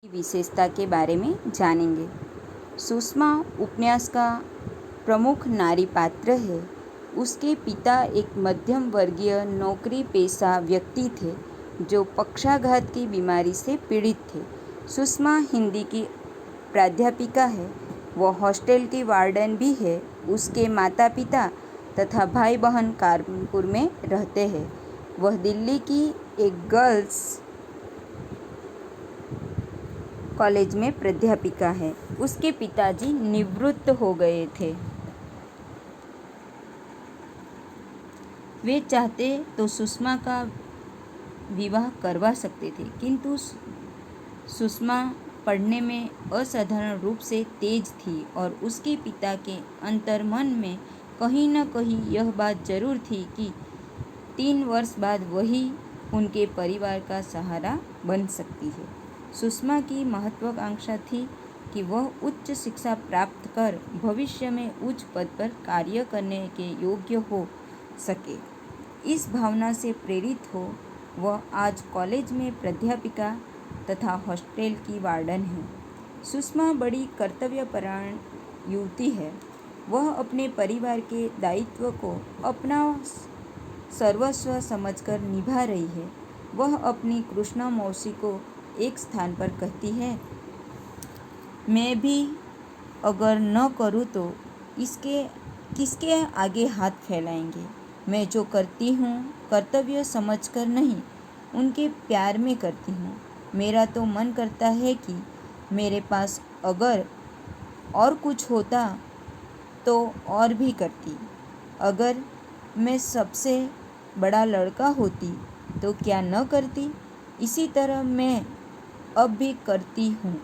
की विशेषता के बारे में जानेंगे। सुषमा उपन्यास का प्रमुख नारी पात्र है। उसके पिता एक मध्यम वर्गीय नौकरी पेशा व्यक्ति थे जो पक्षाघात की बीमारी से पीड़ित थे। सुषमा हिंदी की प्राध्यापिका है। वह हॉस्टल की वार्डन भी है। उसके माता पिता तथा भाई बहन कानपुर में रहते हैं। वह दिल्ली की एक गर्ल्स कॉलेज में प्राध्यापिका है। उसके पिताजी निवृत्त हो गए थे। वे चाहते तो सुषमा का विवाह करवा सकते थे, किंतु सुषमा पढ़ने में असाधारण रूप से तेज थी और उसके पिता के अंतर्मन में कहीं न कहीं यह बात जरूर थी कि 3 वर्ष बाद वही उनके परिवार का सहारा बन सकती है। सुषमा की महत्वाकांक्षा थी कि वह उच्च शिक्षा प्राप्त कर भविष्य में उच्च पद पर कार्य करने के योग्य हो सके। इस भावना से प्रेरित हो वह आज कॉलेज में प्राध्यापिका तथा हॉस्टल की वार्डन है। सुषमा बड़ी कर्तव्यपरायण युवती है। वह अपने परिवार के दायित्व को अपना सर्वस्व समझकर निभा रही है। वह अपनी कृष्णा मौसी को एक स्थान पर कहती है, मैं भी अगर न करूँ तो किसके आगे हाथ फैलाएंगे। मैं जो करती हूँ कर्तव्य समझकर नहीं, उनके प्यार में करती हूँ। मेरा तो मन करता है कि मेरे पास अगर और कुछ होता तो और भी करती। अगर मैं सबसे बड़ा लड़का होती तो क्या न करती। इसी तरह मैं अब भी करती हूँ।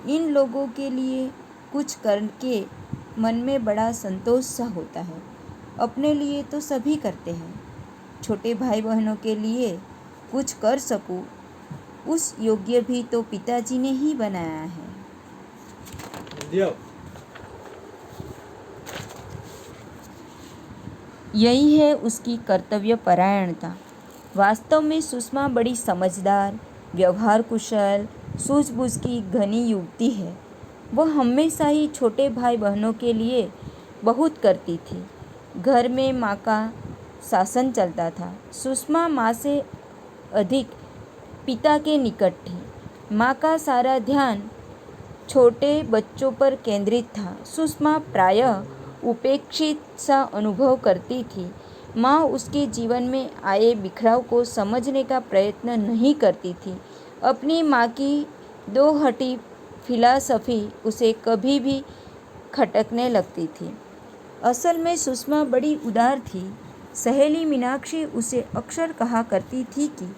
इन लोगों के लिए कुछ करके मन में बड़ा संतोष सा होता है। अपने लिए तो सभी करते हैं, छोटे भाई बहनों के लिए कुछ कर सकूं, उस योग्य भी तो पिताजी ने ही बनाया है। यही है उसकी कर्तव्य परायणता। वास्तव में सुषमा बड़ी समझदार, व्यवहार कुशल, सूझबूझ की घनी युवती है। वह हमेशा ही छोटे भाई बहनों के लिए बहुत करती थी। घर में माँ का शासन चलता था। सुषमा माँ से अधिक पिता के निकट थी। माँ का सारा ध्यान छोटे बच्चों पर केंद्रित था। सुषमा प्रायः उपेक्षित सा अनुभव करती थी। माँ उसके जीवन में आए बिखराव को समझने का प्रयत्न नहीं करती थी। अपनी माँ की दो हटी फिलॉसफी उसे कभी भी खटकने लगती थी। असल में सुषमा बड़ी उदार थी। सहेली मीनाक्षी उसे अक्सर कहा करती थी कि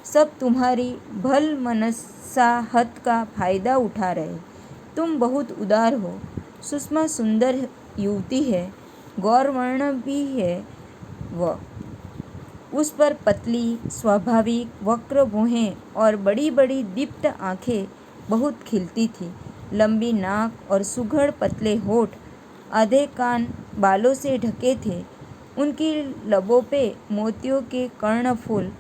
सब तुम्हारी भलमनसाहत का फायदा उठा रहे, तुम बहुत उदार हो। सुषमा सुंदर युवती है, गौरवर्ण भी है। वह उस पर पतली, स्वाभाविक वक्र भौहें और बड़ी बड़ी दीप्त आंखें बहुत खिलती थी। लंबी नाक और सुघड़ पतले होठ, आधे कान बालों से ढके थे। उनकी लबों पे मोतियों के कर्णफूल,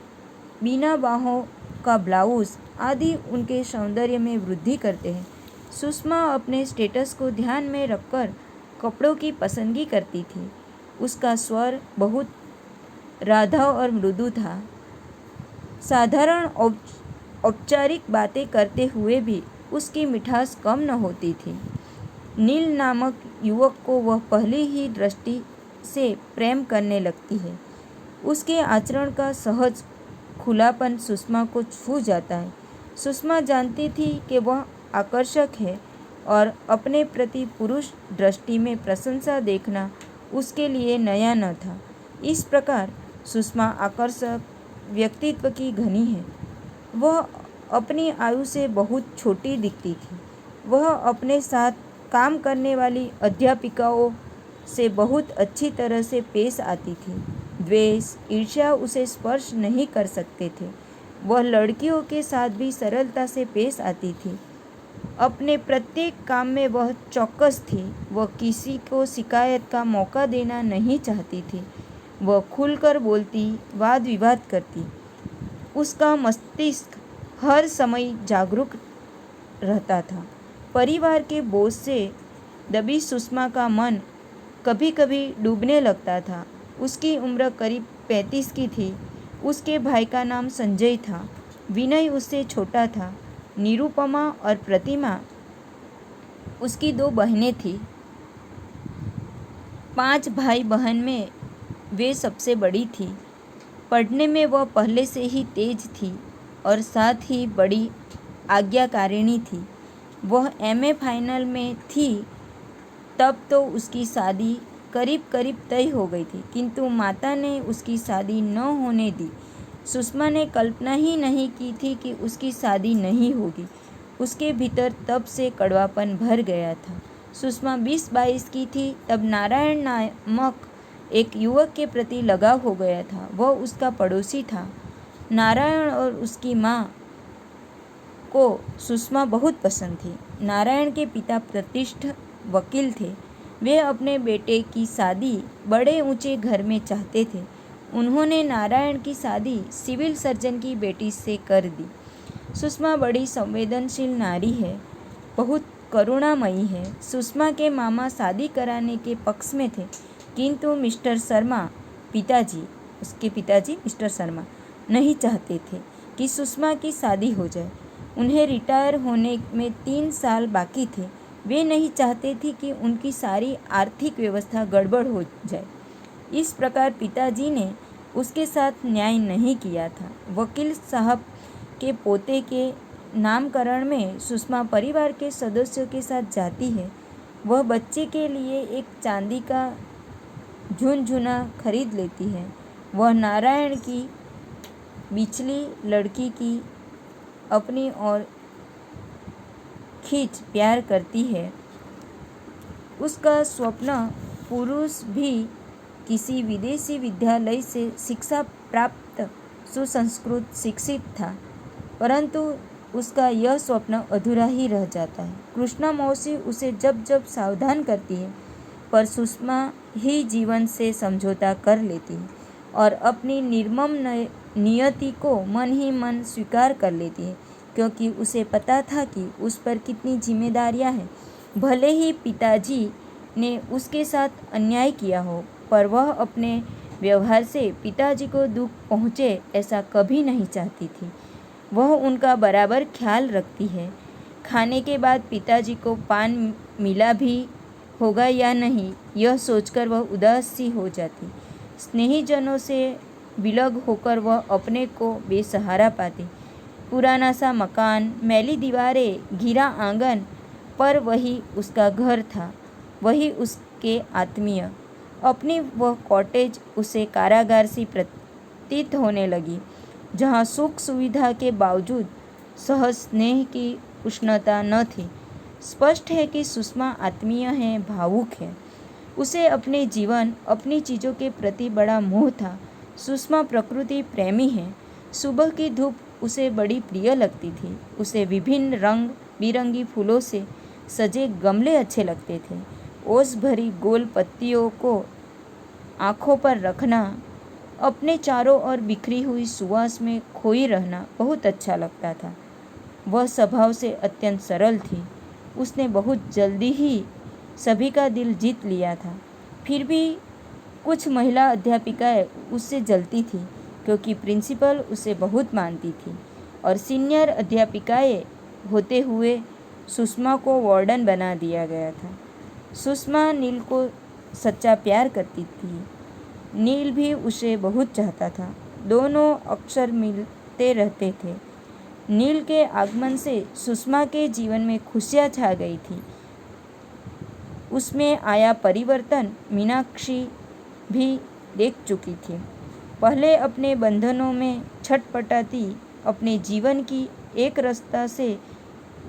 बिना बाहों का ब्लाउज आदि उनके सौंदर्य में वृद्धि करते हैं। सुषमा अपने स्टेटस को ध्यान में रखकर कपड़ों की पसंदगी करती थी। उसका स्वर बहुत राधा और मृदु था। साधारण औपचारिक बातें करते हुए भी उसकी मिठास कम न होती थी। नील नामक युवक को वह पहली ही दृष्टि से प्रेम करने लगती है। उसके आचरण का सहज खुलापन सुषमा को छू जाता है। सुषमा जानती थी कि वह आकर्षक है और अपने प्रति पुरुष दृष्टि में प्रशंसा देखना उसके लिए नया न था। इस प्रकार सुषमा आकर्षक व्यक्तित्व की घनी है। वह अपनी आयु से बहुत छोटी दिखती थी। वह अपने साथ काम करने वाली अध्यापिकाओं से बहुत अच्छी तरह से पेश आती थी। द्वेष, ईर्ष्या उसे स्पर्श नहीं कर सकते थे। वह लड़कियों के साथ भी सरलता से पेश आती थी। अपने प्रत्येक काम में वह चौकस थी। वह किसी को शिकायत का मौका देना नहीं चाहती थी। वह खुलकर बोलती, वाद विवाद करती। उसका मस्तिष्क हर समय जागरूक रहता था। परिवार के बोझ से दबी सुषमा का मन कभी कभी डूबने लगता था। उसकी उम्र करीब 35 की थी। उसके भाई का नाम संजय था। विनय उससे छोटा था। निरुपमा और प्रतिमा उसकी 2 बहनें थीं। 5 भाई बहन में वे सबसे बड़ी थी। पढ़ने में वह पहले से ही तेज थी और साथ ही बड़ी आज्ञाकारिणी थी। वह एमए फाइनल में थी तब तो उसकी शादी करीब करीब तय हो गई थी, किंतु माता ने उसकी शादी न होने दी। सुषमा ने कल्पना ही नहीं की थी कि उसकी शादी नहीं होगी। उसके भीतर तब से कड़वापन भर गया था। सुषमा 20-22 की थी तब नारायण नामक एक युवक के प्रति लगाव हो गया था। वह उसका पड़ोसी था। नारायण और उसकी माँ को सुषमा बहुत पसंद थी। नारायण के पिता प्रतिष्ठित वकील थे। वे अपने बेटे की शादी बड़े ऊंचे घर में चाहते थे। उन्होंने नारायण की शादी सिविल सर्जन की बेटी से कर दी। सुषमा बड़ी संवेदनशील नारी है, बहुत करुणामयी है। सुषमा के मामा शादी कराने के पक्ष में थे, किंतु मिस्टर शर्मा उसके पिताजी मिस्टर शर्मा नहीं चाहते थे कि सुषमा की शादी हो जाए। उन्हें रिटायर होने में 3 साल बाकी थे। वे नहीं चाहते थे कि उनकी सारी आर्थिक व्यवस्था गड़बड़ हो जाए। इस प्रकार पिताजी ने उसके साथ न्याय नहीं किया था। वकील साहब के पोते के नामकरण में सुषमा परिवार के सदस्यों के साथ जाती है। वह बच्चे के लिए एक चांदी का झुनझुना खरीद लेती है। वह नारायण की बिचली लड़की की अपनी ओर खींच प्यार करती है। उसका स्वप्न पुरुष भी किसी विदेशी विद्यालय से शिक्षा प्राप्त सुसंस्कृत शिक्षित था, परंतु उसका यह स्वप्न अधूरा ही रह जाता है। कृष्णा मौसी उसे जब जब सावधान करती है, पर सुषमा ही जीवन से समझौता कर लेती है और अपनी निर्मम नियति को मन ही मन स्वीकार कर लेती है, क्योंकि उसे पता था कि उस पर कितनी जिम्मेदारियां हैं। भले ही पिताजी ने उसके साथ अन्याय किया हो, पर वह अपने व्यवहार से पिताजी को दुख पहुँचे ऐसा कभी नहीं चाहती थी। वह उनका बराबर ख्याल रखती है। खाने के बाद पिताजी को पान मिला भी होगा या नहीं, यह सोचकर वह उदास सी हो जाती। स्नेहीजनों से विलग होकर वह अपने को बेसहारा पाती। पुराना सा मकान, मैली दीवारें, घिरा आंगन, पर वही उसका घर था, वही उसके आत्मीय। अपनी वह कॉटेज उसे कारागार सी प्रतीत होने लगी, जहाँ सुख सुविधा के बावजूद सहज स्नेह की उष्णता न थी। स्पष्ट है कि सुषमा आत्मीय है, भावुक है। उसे अपने जीवन, अपनी चीज़ों के प्रति बड़ा मोह था। सुषमा प्रकृति प्रेमी है। सुबह की धूप उसे बड़ी प्रिय लगती थी। उसे विभिन्न रंग बिरंगी फूलों से सजे गमले अच्छे लगते थे। ओस भरी गोल पत्तियों को आँखों पर रखना, अपने चारों ओर बिखरी हुई सुवास में खोई रहना बहुत अच्छा लगता था। वह स्वभाव से अत्यंत सरल थी। उसने बहुत जल्दी ही सभी का दिल जीत लिया था। फिर भी कुछ महिला अध्यापिकाएं उससे जलती थी, क्योंकि प्रिंसिपल उसे बहुत मानती थी और सीनियर अध्यापिकाएं होते हुए सुषमा को वार्डन बना दिया गया था। सुषमा नील को सच्चा प्यार करती थी। नील भी उसे बहुत चाहता था। दोनों अक्सर मिलते रहते थे। नील के आगमन से सुषमा के जीवन में खुशियाँ छा गई थी। उसमें आया परिवर्तन मीनाक्षी भी देख चुकी थी। पहले अपने बंधनों में छटपटाती, अपने जीवन की एक रास्ता से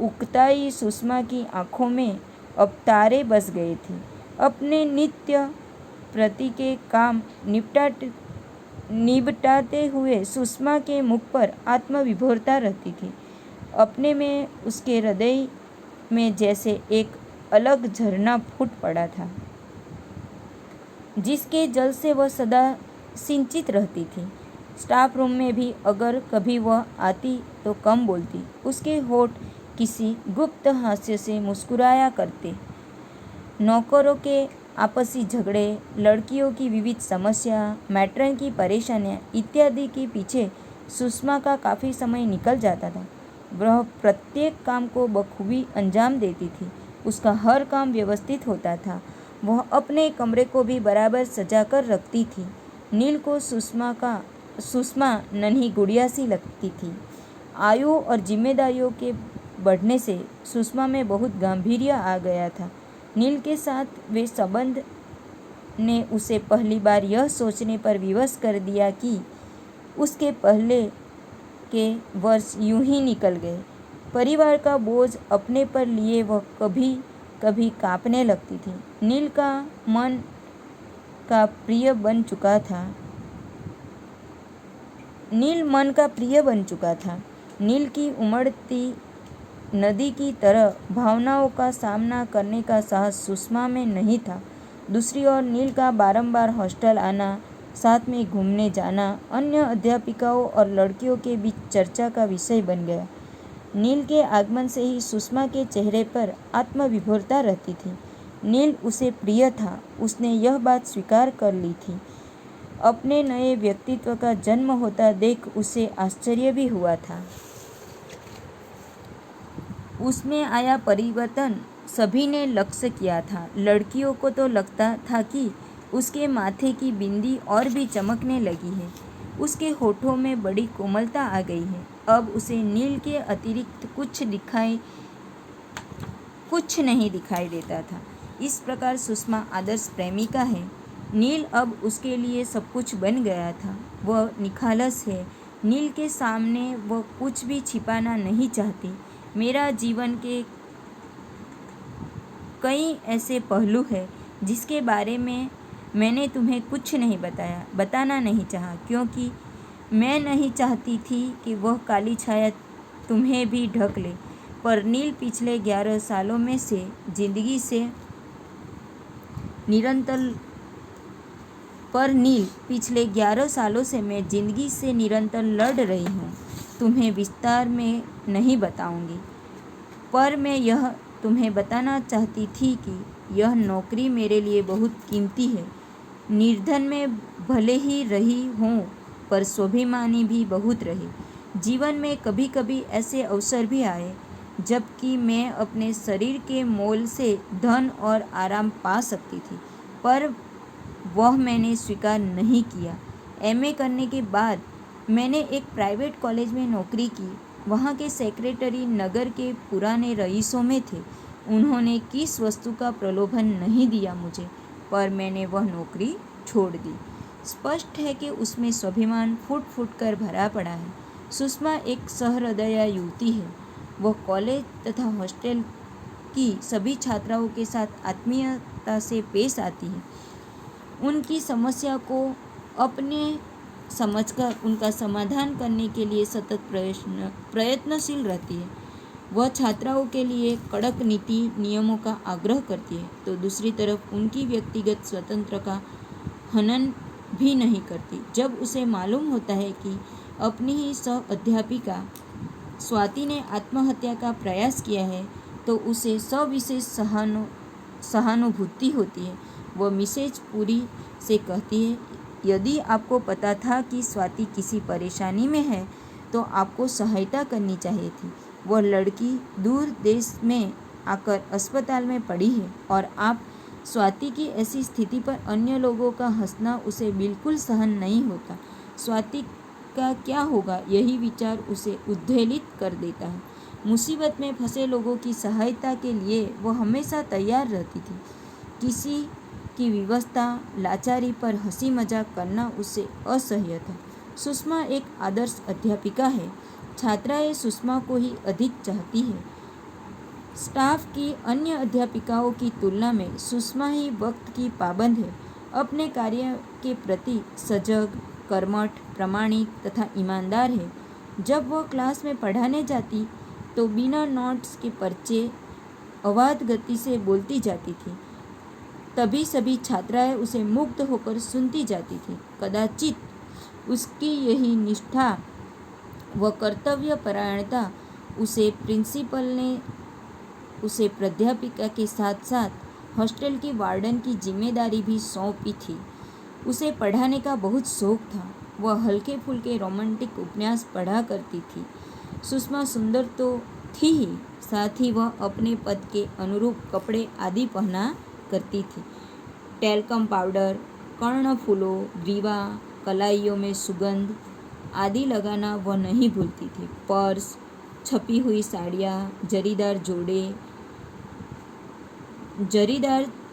उकताई सुषमा की आंखों में अब तारे बस गए थे। अपने नित्य प्रति के काम निपटाते हुए सुषमा के मुख पर आत्मविभोरता रहती थी। अपने में उसके हृदय में जैसे एक अलग झरना फूट पड़ा था, जिसके जल से वह सदा सिंचित रहती थी। स्टाफ रूम में भी अगर कभी वह आती तो कम बोलती। उसके होठ किसी गुप्त हास्य से मुस्कुराया करते। नौकरों के आपसी झगड़े, लड़कियों की विविध समस्या, मैट्रन की परेशानियां इत्यादि के पीछे सुषमा का काफ़ी समय निकल जाता था। वह प्रत्येक काम को बखूबी अंजाम देती थी। उसका हर काम व्यवस्थित होता था। वह अपने कमरे को भी बराबर सजा कर रखती थी। नील को सुषमा नन्ही गुड़िया सी लगती थी। आयु और जिम्मेदारियों के बढ़ने से सुषमा में बहुत गांभीर्य आ गया था। नील के साथ वे संबंध ने उसे पहली बार यह सोचने पर विवश कर दिया कि उसके पहले के वर्ष यूं ही निकल गए। परिवार का बोझ अपने पर लिए वह कभी कभी कांपने लगती थी। नील मन का प्रिय बन चुका था। नील की उमड़ती नदी की तरह भावनाओं का सामना करने का साहस सुषमा में नहीं था। दूसरी ओर नील का बारंबार हॉस्टल आना, साथ में घूमने जाना अन्य अध्यापिकाओं और लड़कियों के बीच चर्चा का विषय बन गया। नील के आगमन से ही सुषमा के चेहरे पर आत्मविभोरता रहती थी। नील उसे प्रिय था। उसने यह बात स्वीकार कर ली थी। अपने नए व्यक्तित्व का जन्म होता देख उसे आश्चर्य भी हुआ था। उसमें आया परिवर्तन सभी ने लक्ष्य किया था। लड़कियों को तो लगता था कि उसके माथे की बिंदी और भी चमकने लगी है। उसके होठों में बड़ी कोमलता आ गई है। अब उसे नील के अतिरिक्त कुछ नहीं दिखाई देता था। इस प्रकार सुषमा आदर्श प्रेमिका है। नील अब उसके लिए सब कुछ बन गया था। वह निखालस है। नील के सामने वह कुछ भी छिपाना नहीं चाहती। मेरा जीवन के कई ऐसे पहलू हैं जिसके बारे में मैंने तुम्हें कुछ नहीं बताना नहीं चाहा, क्योंकि मैं नहीं चाहती थी कि वह काली छाया तुम्हें भी ढक ले। पर नील पिछले 11 सालों में से जिंदगी से मैं जिंदगी से निरंतर लड़ रही हूँ। तुम्हें विस्तार में नहीं बताऊंगी, पर मैं यह तुम्हें बताना चाहती थी कि यह नौकरी मेरे लिए बहुत कीमती है। निर्धन में भले ही रही हूँ, पर स्वाभिमानी भी बहुत रही। जीवन में कभी कभी ऐसे अवसर भी आए जबकि मैं अपने शरीर के मोल से धन और आराम पा सकती थी, पर वह मैंने स्वीकार नहीं किया। एमए करने के बाद मैंने एक प्राइवेट कॉलेज में नौकरी की। वहाँ के सेक्रेटरी नगर के पुराने रईसों में थे। उन्होंने किस वस्तु का प्रलोभन नहीं दिया मुझे, पर मैंने वह नौकरी छोड़ दी। स्पष्ट है कि उसमें स्वाभिमान फूट फूट कर भरा पड़ा है। सुषमा एक सहृदया युवती है। वह कॉलेज तथा हॉस्टल की सभी छात्राओं के साथ आत्मीयता से पेश आती है। उनकी समस्या को अपने समझकर उनका समाधान करने के लिए सतत प्रयत्नशील रहती है। वह छात्राओं के लिए कड़क नीति नियमों का आग्रह करती है, तो दूसरी तरफ उनकी व्यक्तिगत स्वतंत्रता का हनन भी नहीं करती। जब उसे मालूम होता है कि अपनी ही सह अध्यापिका स्वाति ने आत्महत्या का प्रयास किया है, तो उसे सविशेष सहानुभूति होती है। वह मिसेज पुरी से कहती है, यदि आपको पता था कि स्वाति किसी परेशानी में है तो आपको सहायता करनी चाहिए थी। वह लड़की दूर देश में आकर अस्पताल में पड़ी है और आप स्वाति की ऐसी स्थिति पर अन्य लोगों का हंसना उसे बिल्कुल सहन नहीं होता। स्वाति का क्या होगा, यही विचार उसे उद्वेलित कर देता है। मुसीबत में फंसे लोगों की सहायता के लिए वह हमेशा तैयार रहती थी। किसी की विवशता, लाचारी पर हंसी मजाक करना उसे असह्य था। सुषमा एक आदर्श अध्यापिका है। छात्राएं सुषमा को ही अधिक चाहती है। स्टाफ की अन्य अध्यापिकाओं की तुलना में सुषमा ही वक्त की पाबंद है। अपने कार्य के प्रति सजग, कर्मठ, प्रामाणिक तथा ईमानदार है। जब वह क्लास में पढ़ाने जाती तो बिना नोट्स के पर्चे अवाध गति से बोलती जाती थी। तभी सभी छात्राएं उसे मुग्ध होकर सुनती जाती थी। कदाचित उसकी यही निष्ठा व कर्तव्य परायणता उसे प्रिंसिपल ने उसे प्राध्यापिका के साथ साथ हॉस्टल की वार्डन की जिम्मेदारी भी सौंपी थी। उसे पढ़ाने का बहुत शौक था। वह हल्के फुल्के रोमांटिक उपन्यास पढ़ा करती थी। सुषमा सुंदर तो थी ही, साथ ही वह अपने पद के अनुरूप कपड़े आदि पहना करती थी। टेल्कम पाउडर, कर्णफूलों, ग्रीवा, कलाइयों में सुगंध आदि लगाना वह नहीं भूलती थी। पर्स, छपी हुई साड़ियाँ, जरीदार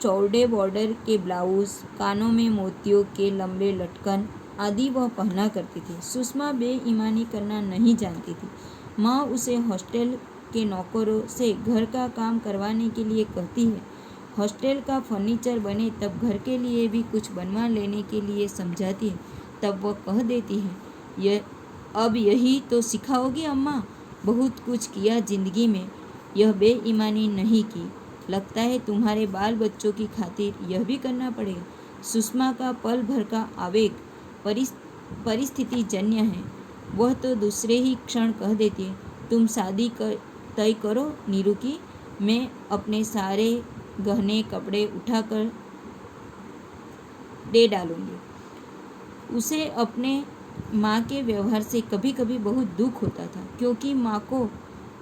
चौड़े बॉर्डर के ब्लाउज, कानों में मोतियों के लंबे लटकन आदि वह पहना करती थी। सुषमा बेईमानी करना नहीं जानती थी। माँ उसे हॉस्टल के नौकरों से घर का काम करवाने के लिए कहती है। हॉस्टल का फर्नीचर बने तब घर के लिए भी कुछ बनवा लेने के लिए समझाती है। तब वह कह देती है, अब यही तो सिखाओगी अम्मा? बहुत कुछ किया जिंदगी में, यह बेईमानी नहीं की। लगता है तुम्हारे बाल बच्चों की खातिर यह भी करना पड़ेगा। सुषमा का पल भर का आवेग परिस्थिति जन्य है। वह तो दूसरे ही क्षण कह देती है, तुम शादी तय करो नीरू की, मैं अपने सारे गहने कपड़े उठाकर दे डालूंगी। उसे अपने माँ के व्यवहार से कभी कभी बहुत दुख होता था, क्योंकि माँ को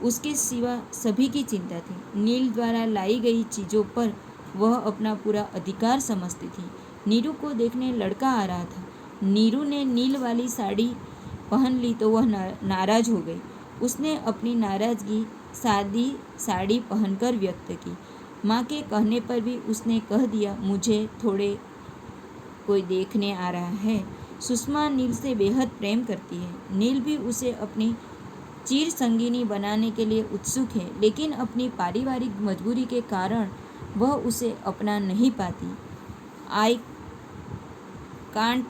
उसके सिवा सभी की चिंता थी। नील द्वारा लाई गई चीज़ों पर वह अपना पूरा अधिकार समझती थी। नीरू को देखने लड़का आ रहा था। नीरू ने नील वाली साड़ी पहन ली तो वह नाराज हो गई। उसने अपनी नाराज़गी सादी साड़ी पहनकर व्यक्त की। माँ के कहने पर भी उसने कह दिया, मुझे थोड़े कोई देखने आ रहा है। सुषमा नील से बेहद प्रेम करती है। नील भी उसे अपनी चिर संगिनी बनाने के लिए उत्सुक है, लेकिन अपनी पारिवारिक मजबूरी के कारण वह उसे अपना नहीं पाती। आई कांट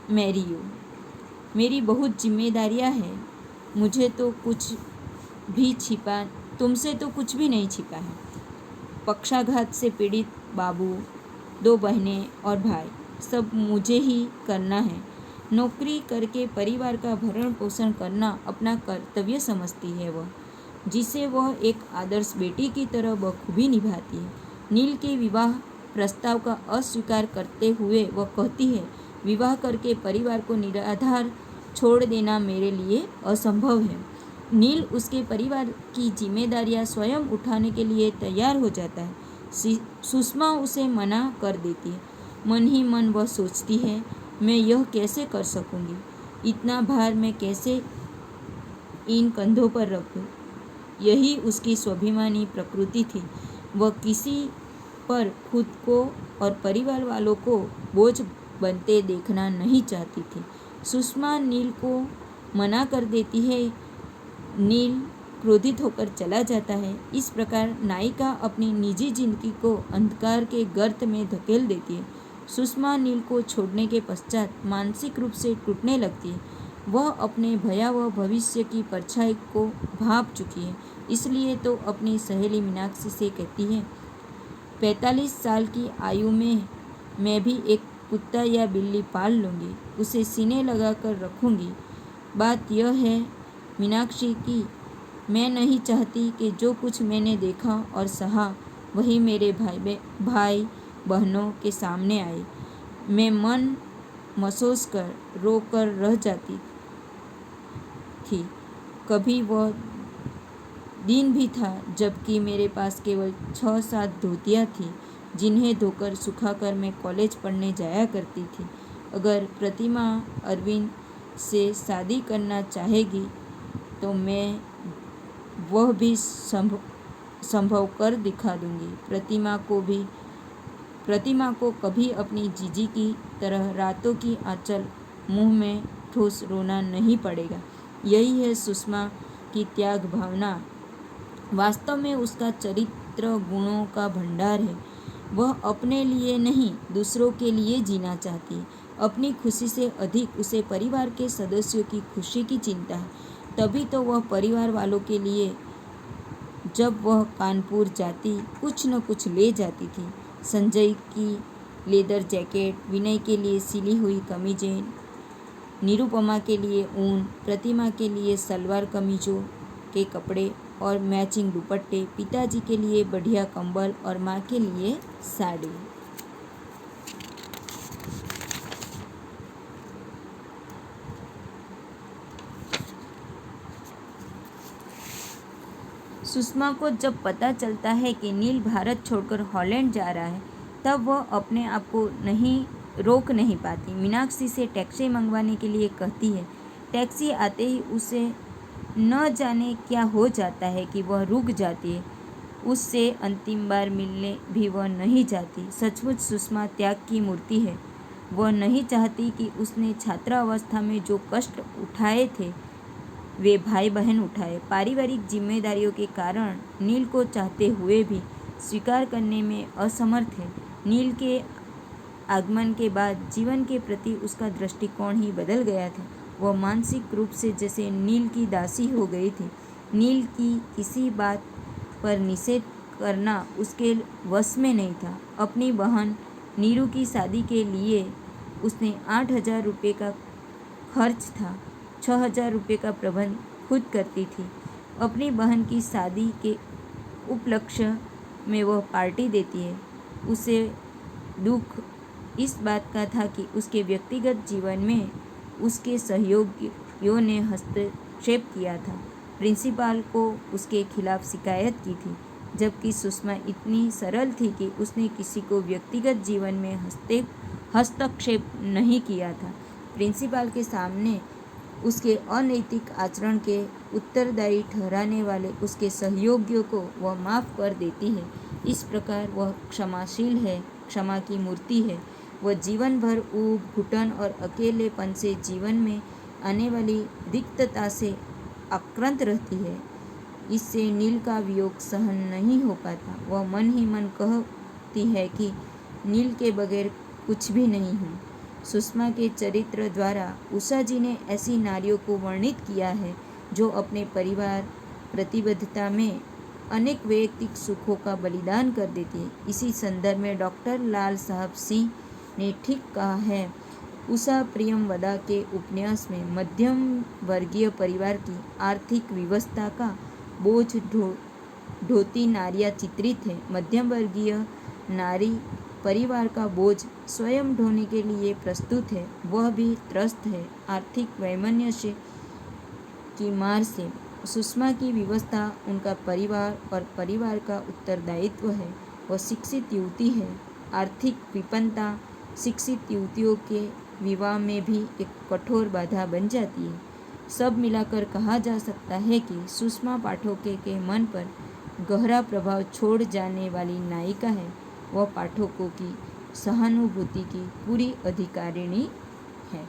मैरी यू, मेरी बहुत जिम्मेदारियां हैं, तुमसे तो कुछ भी नहीं छिपा है। पक्षाघात से पीड़ित बाबू, 2 बहनें और भाई, सब मुझे ही करना है। नौकरी करके परिवार का भरण पोषण करना अपना कर्तव्य समझती है वह, जिसे वह एक आदर्श बेटी की तरह बखूबी निभाती है। नील के विवाह प्रस्ताव का अस्वीकार करते हुए वह कहती है, विवाह करके परिवार को निराधार छोड़ देना मेरे लिए असंभव है। नील उसके परिवार की जिम्मेदारियां स्वयं उठाने के लिए तैयार हो जाता है। सुषमा उसे मना कर देती है। मन ही मन वह सोचती है, मैं यह कैसे कर सकूंगी? इतना भार मैं कैसे इन कंधों पर रखूं? यही उसकी स्वाभिमानी प्रकृति थी। वह किसी पर खुद को और परिवार वालों को बोझ बनते देखना नहीं चाहती थी। सुषमा नील को मना कर देती है। नील क्रोधित होकर चला जाता है। इस प्रकार नायिका अपनी निजी जिंदगी को अंधकार के गर्त में धकेल देती है। सुषमा नील को छोड़ने के पश्चात मानसिक रूप से टूटने लगती है। वह अपने भयावह भविष्य की परछाई को भांप चुकी है। इसलिए तो अपनी सहेली मीनाक्षी से कहती है, 45 साल की आयु में मैं भी एक कुत्ता या बिल्ली पाल लूँगी, उसे सीने लगा कर रखूँगी। बात यह है मीनाक्षी की, मैं नहीं चाहती कि जो कुछ मैंने देखा और सहा वही मेरे भाई बहनों के सामने आए। मैं मन महसूस कर रो कर रह जाती थी। कभी वह दिन भी था जबकि मेरे पास केवल 6-7 धोतियाँ थीं, जिन्हें धोकर सुखाकर मैं कॉलेज पढ़ने जाया करती थी। अगर प्रतिमा अरविंद से शादी करना चाहेगी तो मैं वह भी संभव कर दिखा दूंगी। प्रतिमा को कभी अपनी जीजी की तरह रातों की आंचल मुंह में ठूस रोना नहीं पड़ेगा। यही है सुषमा की त्याग भावना। वास्तव में उसका चरित्र गुणों का भंडार है। वह अपने लिए नहीं, दूसरों के लिए जीना चाहती है। अपनी खुशी से अधिक उसे परिवार के सदस्यों की खुशी की चिंता है। तभी तो वह परिवार वालों के लिए जब वह कानपुर जाती कुछ न कुछ ले जाती थी। संजय की लेदर जैकेट, विनय के लिए सिली हुई कमीजें, निरुपमा के लिए ऊन, प्रतिमा के लिए सलवार कमीजों, के कपड़े और मैचिंग दुपट्टे, पिताजी के लिए बढ़िया कंबल और माँ के लिए साड़ी। सुषमा को जब पता चलता है कि नील भारत छोड़कर हॉलैंड जा रहा है, तब वह अपने आप को रोक नहीं पाती। मीनाक्षी से टैक्सी मंगवाने के लिए कहती है। टैक्सी आते ही उसे न जाने क्या हो जाता है कि वह रुक जाती है। उससे अंतिम बार मिलने भी वह नहीं जाती। सचमुच सुषमा त्याग की मूर्ति है। वह नहीं चाहती कि उसने छात्रावस्था में जो कष्ट उठाए थे वे भाई बहन उठाए। पारिवारिक जिम्मेदारियों के कारण नील को चाहते हुए भी स्वीकार करने में असमर्थ है। नील के आगमन के बाद जीवन के प्रति उसका दृष्टिकोण ही बदल गया था। वह मानसिक रूप से जैसे नील की दासी हो गई थी। नील की किसी बात पर निषेध करना उसके वश में नहीं था। अपनी बहन नीरू की शादी के लिए उसने 8,000 रुपये का खर्च था। 6,000 रुपये का प्रबंध खुद करती थी। अपनी बहन की शादी के उपलक्ष्य में वह पार्टी देती है। उसे दुख इस बात का था कि उसके व्यक्तिगत जीवन में उसके सहयोगियों ने हस्तक्षेप किया था। प्रिंसिपल को उसके खिलाफ शिकायत की थी, जबकि सुषमा इतनी सरल थी कि उसने किसी को व्यक्तिगत जीवन में हस्तक्षेप नहीं किया था। प्रिंसिपल के सामने उसके अनैतिक आचरण के उत्तरदायी ठहराने वाले उसके सहयोगियों को वह माफ़ कर देती है। इस प्रकार वह क्षमाशील है, क्षमा की मूर्ति है। वह जीवन भर ऊब, घुटन और अकेलेपन से, जीवन में आने वाली रिक्तता से आक्रांत रहती है। इससे नील का वियोग सहन नहीं हो पाता। वह मन ही मन कहती है कि नील के बगैर कुछ भी नहीं हूँ। सुषमा के चरित्र द्वारा उषा जी ने ऐसी नारियों को वर्णित किया है जो अपने परिवार प्रतिबद्धता में अनेक वैयक्तिक सुखों का बलिदान कर देती है। इसी संदर्भ में डॉक्टर लाल साहब सिंह ने ठीक कहा है। उषा प्रियमवदा के उपन्यास में मध्यम वर्गीय परिवार की आर्थिक व्यवस्था का बोझ ढोती नारियां चित्रित है। मध्यम वर्गीय नारी परिवार का बोझ स्वयं ढोने के लिए प्रस्तुत है। वह भी त्रस्त है आर्थिक वैमनस्य की मार से। सुषमा की व्यवस्था उनका परिवार और परिवार का उत्तरदायित्व है। वह शिक्षित युवती है। आर्थिक विपन्नता शिक्षित युवतियों के विवाह में भी एक कठोर बाधा बन जाती है। सब मिलाकर कहा जा सकता है कि सुषमा पाठकों के मन पर गहरा प्रभाव छोड़ जाने वाली नायिका है। वह पाठकों की सहानुभूति की पूरी अधिकारिणी है।